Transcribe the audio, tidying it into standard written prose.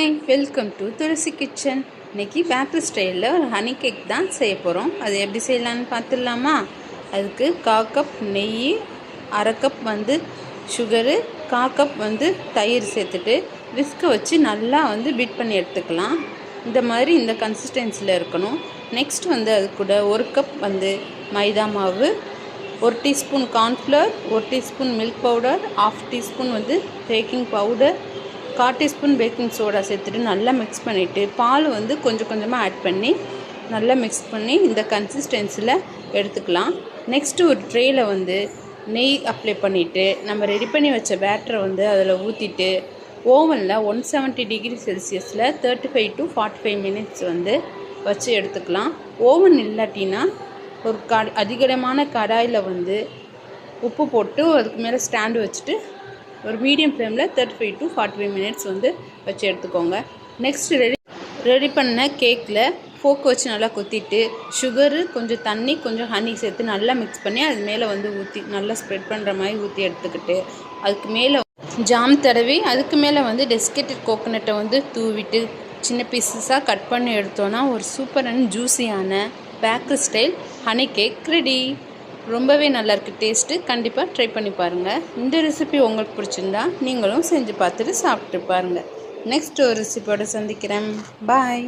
Hi, welcome to Tulsi kitchen. இன்றைக்கி bakery ஸ்டைலில் ஒரு ஹனி கேக் தான் செய்ய போகிறோம். அது எப்படி செய்யலான்னு பார்த்துடலாமா? அதுக்கு 1/4 கப் நெய், 1/2 கப் சுகரு, 1/4 கப் தயிர் சேர்த்துட்டு விஸ்கை வச்சு நல்லா பீட் பண்ணி எடுத்துக்கலாம். இந்த மாதிரி இந்த கன்சிஸ்டன்சியில் இருக்கணும். நெக்ஸ்ட் அது கூட 1 கப் மைதா மாவு, 1 teaspoon cornflour, 1 teaspoon milk powder, 1/2 teaspoon baking powder, 1/4 teaspoon baking soda சேர்த்துட்டு நல்லா மிக்ஸ் பண்ணிவிட்டு பால் கொஞ்சம் கொஞ்சமாக ஆட் பண்ணி நல்லா மிக்ஸ் பண்ணி இந்த கன்சிஸ்டன்சியில் எடுத்துக்கலாம். நெக்ஸ்ட்டு ஒரு ட்ரேயில் நெய் அப்ளை பண்ணிவிட்டு நம்ம ரெடி பண்ணி வச்ச பேட்டரை அதில் ஊற்றிட்டு ஓவனில் 170 டிகிரி செல்சியஸில் 35 to 45 மினிட்ஸ் வச்சு எடுத்துக்கலாம். ஓவன் இல்லாட்டினா ஒரு அதிகமான கடாயில் உப்பு போட்டு அதுக்கு மேலே ஸ்டாண்டு வச்சுட்டு ஒரு மீடியம் ஃப்ளேமில் 35 to 45 மினிட்ஸ் வச்சு எடுத்துக்கோங்க. நெக்ஸ்ட் ரெடி பண்ண கேக்கில் ஃபோக் வச்சு நல்லா கொத்திட்டு சுகரு, கொஞ்சம் தண்ணி, கொஞ்சம் ஹனி சேர்த்து நல்லா மிக்ஸ் பண்ணி அது மேலே ஊற்றி நல்லா ஸ்ப்ரெட் பண்ணுற மாதிரி ஊற்றி எடுத்துக்கிட்டு அதுக்கு மேலே ஜாம் தடவி அதுக்கு மேலே டெசிகேட்டட் கோகோனட்டை தூவிட்டு சின்ன பீசஸாக கட் பண்ணி எடுத்தோன்னா ஒரு சூப்பர் அண்ட் ஜூஸியான bakery style honey cake ready. ரொம்பவே நல்லாயிருக்கு டேஸ்ட்டு. கண்டிப்பாக ட்ரை பண்ணி பாருங்கள். இந்த ரெசிபி உங்களுக்கு பிடிச்சிருந்தா நீங்களும் செஞ்சு பார்த்துட்டு சாப்பிட்டு பாருங்கள். நெக்ஸ்ட் ஒரு ரெசிபியோடு சந்திக்கிறேன். பாய்.